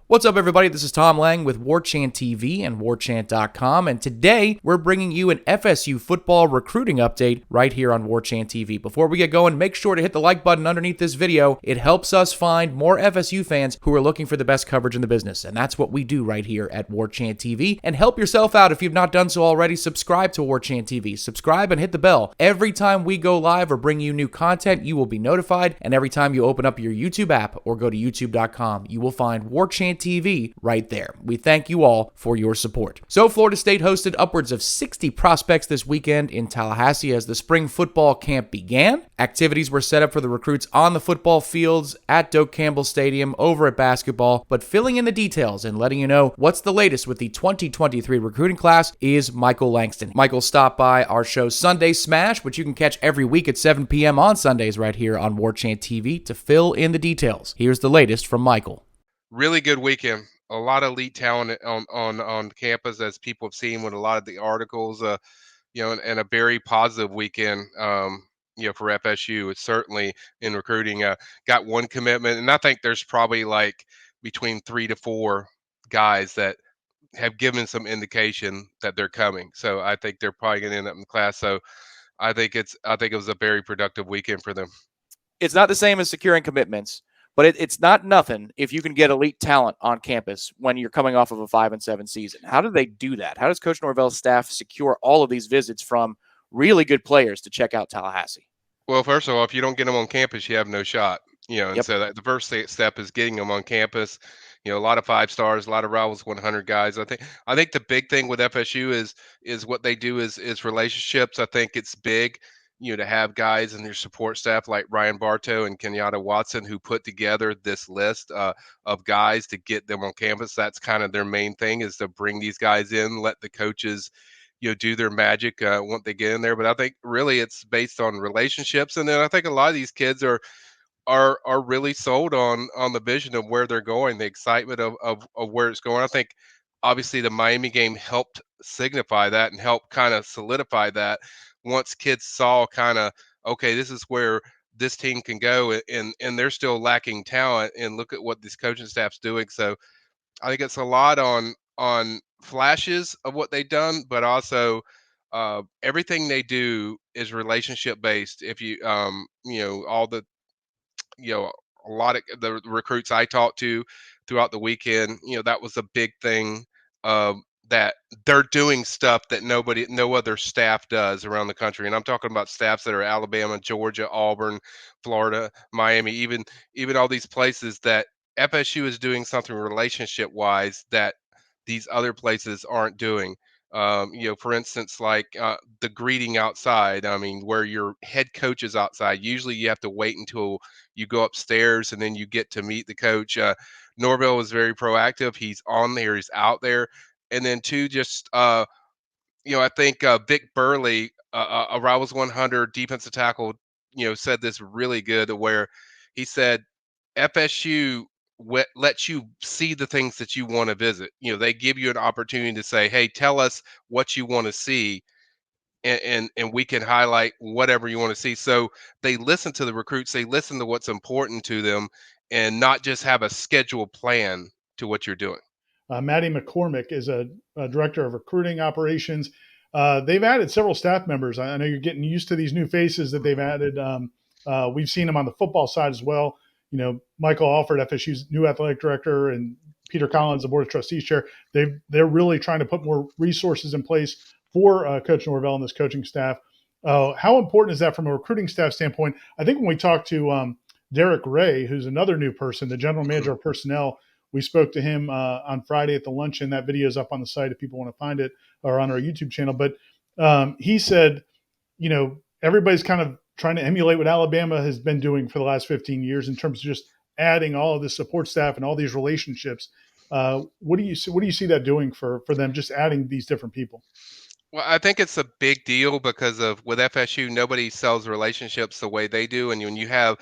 What's up, everybody? This is Tom Lang with Warchant TV and Warchant.com, and today we're bringing you an FSU football recruiting update right here on Warchant TV. Before we get going, make sure to hit the like button underneath this video. It helps us find more FSU fans who are looking for the best coverage in the business, and that's what we do right here at Warchant TV. And help yourself out if you've not done so already. Subscribe to Warchant TV. Subscribe and hit the bell. Every time we go live or bring you new content, you will be notified, and every time you open up your YouTube app or go to youtube.com, you will find Warchant TV right there. We thank you all for your support. So Florida State hosted upwards of 60 prospects this weekend in Tallahassee as the spring football camp began. Activities were set up for the recruits on the football fields, at Doak Campbell Stadium, over at basketball, but filling in the details and letting you know what's the latest with the 2023 recruiting class is Michael Langston. Michael stopped by our show Sunday Smash, which you can catch every week at 7 p.m. on Sundays right here on Warchant TV to fill in the details. Here's the latest from Michael. Really good weekend. A lot of elite talent on campus, as people have seen with a lot of the articles. And a very positive weekend. For FSU, it's certainly in recruiting. Got one commitment, and I think there's probably like between 3 to 4 guys that have given some indication that they're coming. So I think they're probably going to end up in the class. So I think it was a very productive weekend for them. It's not the same as securing commitments, but it's not nothing if you can get elite talent on campus when you're coming off of a 5-7 season. How do they do that? How does Coach Norvell's staff secure all of these visits from really good players to check out Tallahassee? Well, first of all, if you don't get them on campus, you have no shot. And Yep. so the first step is getting them on campus. A lot of 5 stars, a lot of Rivals 100 guys. I think the big thing with FSU is what they do is relationships. I think it's big, to have guys in your support staff like Ryan Bartow and Kenyatta Watson who put together this list of guys to get them on campus. That's kind of their main thing, is to bring these guys in, let the coaches do their magic once they get in there. But I think really it's based on relationships, and then I think a lot of these kids are really sold on the vision of where they're going, the excitement of where it's going. I think obviously the Miami game helped signify that and help kind of solidify that once kids saw kind of, okay, this is where this team can go, and they're still lacking talent, and look at what this coaching staff's doing. So I think it's a lot on flashes of what they've done, but also everything they do is relationship based. If you all the a lot of the recruits I talked to throughout the weekend, that was a big thing, that they're doing stuff that no other staff does around the country. And I'm talking about staffs that are Alabama, Georgia, Auburn, Florida, Miami, even all these places that FSU is doing something relationship wise that these other places aren't doing. For instance, like the greeting outside. I mean, where your head coach is outside. Usually, you have to wait until you go upstairs and then you get to meet the coach. Norvell was very proactive. He's on there. He's out there. And then two, just I think Vic Burley, a Rivals 100 defensive tackle, said this really good, where he said FSU lets you see the things that you want to visit. They give you an opportunity to say, hey, tell us what you want to see, and we can highlight whatever you want to see. So they listen to the recruits, they listen to what's important to them, and not just have a scheduled plan to what you're doing. Maddie McCormick is a director of recruiting operations. They've added several staff members. I know you're getting used to these new faces that they've added. We've seen them on the football side as well. Michael Alford, FSU's new athletic director, and Peter Collins, the board of trustees chair. They're really trying to put more resources in place for Coach Norvell and this coaching staff. How important is that from a recruiting staff standpoint? I think when we talked to Derek Ray, who's another new person, the general manager of personnel, we spoke to him on Friday at the luncheon. That video is up on the site if people want to find it, or on our YouTube channel. But he said, everybody's kind of trying to emulate what Alabama has been doing for the last 15 years in terms of just adding all of the support staff and all these relationships. What do you see that doing for them, just adding these different people? Well, I think it's a big deal because with FSU, nobody sells relationships the way they do. And when you have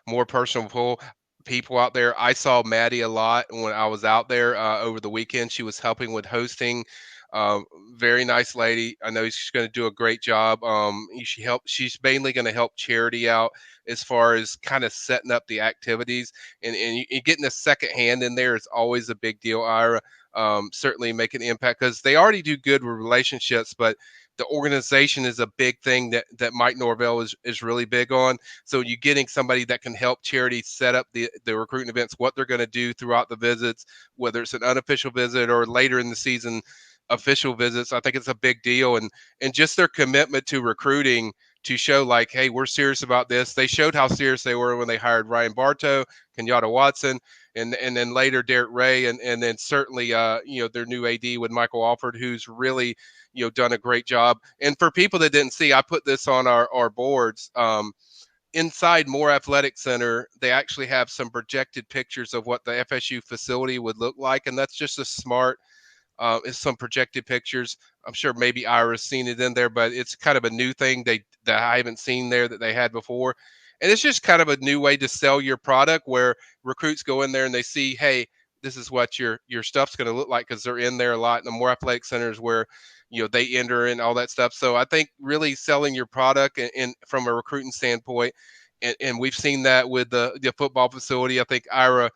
more personal people out there, I saw Maddie a lot when I was out there over the weekend. She was helping with hosting Um, Very nice lady. I know she's going to do a great job. She's mainly going to help charity out as far as kind of setting up the activities, and getting a second hand in there is always a big deal, Ira. Certainly make an impact because they already do good with relationships, but the organization is a big thing that Mike Norvell is really big on. So you getting somebody that can help charities set up the recruiting events, what they're going to do throughout the visits, whether it's an unofficial visit or later in the season official visits. I think it's a big deal, and just their commitment to recruiting to show like, hey, we're serious about this. They showed how serious they were when they hired Ryan Bartow, Kenyatta Watson, and then later Derek Ray, and then certainly their new AD with Michael Alford, who's really done a great job. And for people that didn't see, I put this on our boards. Inside Moore Athletic Center, they actually have some projected pictures of what the FSU facility would look like, and that's just a smart. Is some projected pictures. I'm sure maybe Ira's seen it in there, but it's kind of a new thing that I haven't seen there that they had before. And it's just kind of a new way to sell your product where recruits go in there and they see, hey, this is what your stuff's going to look like because they're in there a lot. And the more athletic centers where, they enter and all that stuff. So I think really selling your product and from a recruiting standpoint, and we've seen that with the football facility. I think Ira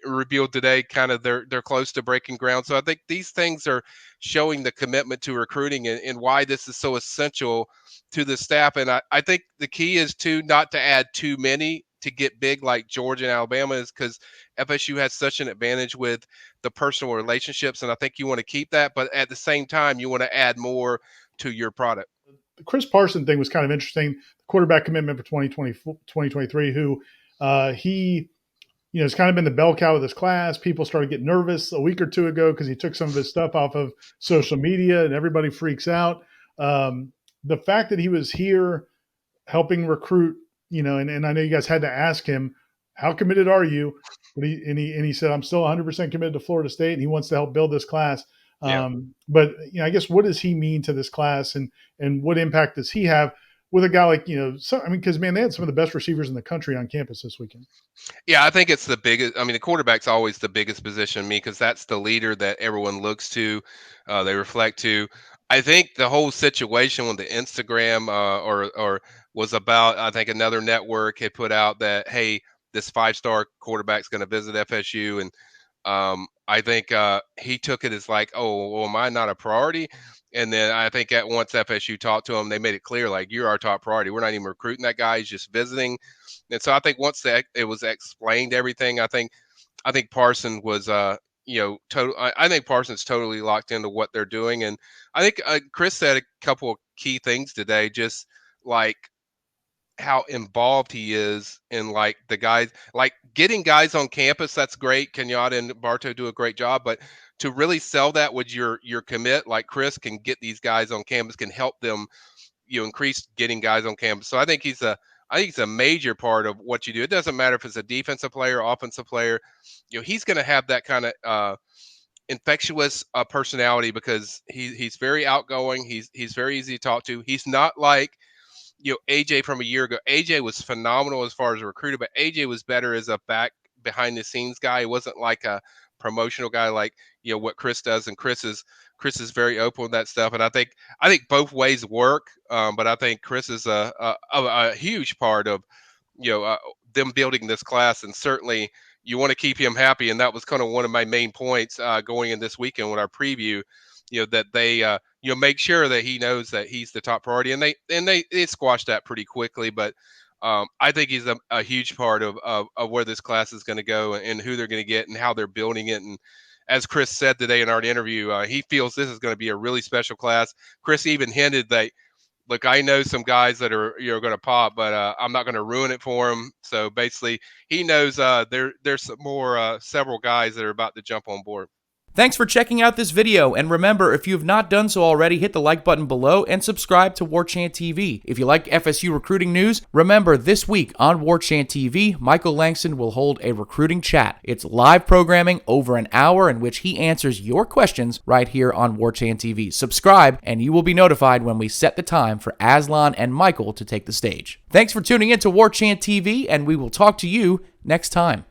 revealed today kind of they're close to breaking ground. So I think these things are showing the commitment to recruiting and why this is so essential to the staff. And I think the key is not to add too many to get big like Georgia and Alabama is, because FSU has such an advantage with the personal relationships. And I think you want to keep that, but at the same time, you want to add more to your product. The Chris Parson thing was kind of interesting. The quarterback commitment for 2023, who he has kind of been the bell cow of this class. People started getting nervous a week or two ago because he took some of his stuff off of social media and everybody freaks out. The fact that he was here helping recruit, and I know you guys had to ask him, how committed are you? But he said, I'm still 100% committed to Florida State, and he wants to help build this class. Yeah. But I guess, what does he mean to this class, and what impact does he have with a guy like, because, man, they had some of the best receivers in the country on campus this weekend. Yeah, I think it's the biggest. I mean, the quarterback's always the biggest position to me because that's the leader that everyone looks to, they reflect to. I think the whole situation with the Instagram or was about, I think another network had put out that, hey, this 5-star quarterback's going to visit FSU, and I think he took it as like, oh, well, am I not a priority? And then I think at once FSU talked to him, they made it clear, like, you're our top priority. We're not even recruiting that guy. He's just visiting. And so I think once it was explained everything, I think Parson was, total. I think Parson's totally locked into what they're doing. And I think Chris said a couple of key things today, just like how involved he is in like the guys, like getting guys on campus. That's great. Kenyatta and Bartow do a great job, but to really sell that with your commit, like Chris can get these guys on campus, can help them, increase getting guys on campus. So I think he's a major part of what you do. It doesn't matter if it's a defensive player, offensive player, he's going to have that kind of infectious personality because he's very outgoing. He's very easy to talk to. He's not like, AJ from a year ago. AJ was phenomenal as far as a recruiter, but AJ was better as a back behind the scenes guy. He wasn't like a promotional guy like, what Chris does. And Chris is very open with that stuff. And I think both ways work. But I think Chris is a huge part of, them building this class. And certainly you want to keep him happy. And that was kind of one of my main points going in this weekend with our preview, that they, make sure that he knows that he's the top priority, and they squashed that pretty quickly. But I think he's a huge part of where this class is going to go and who they're going to get and how they're building it. And as Chris said today in our interview, he feels this is going to be a really special class. Chris even hinted that, look, I know some guys that are going to pop, but I'm not going to ruin it for them. So basically, he knows there's some more several guys that are about to jump on board. Thanks for checking out this video, and remember, if you have not done so already, hit the like button below and subscribe to Warchant TV. If you like FSU recruiting news, remember this week on Warchant TV, Michael Langston will hold a recruiting chat. It's live programming over an hour in which he answers your questions right here on Warchant TV. Subscribe, and you will be notified when we set the time for Aslan and Michael to take the stage. Thanks for tuning in to Warchant TV, and we will talk to you next time.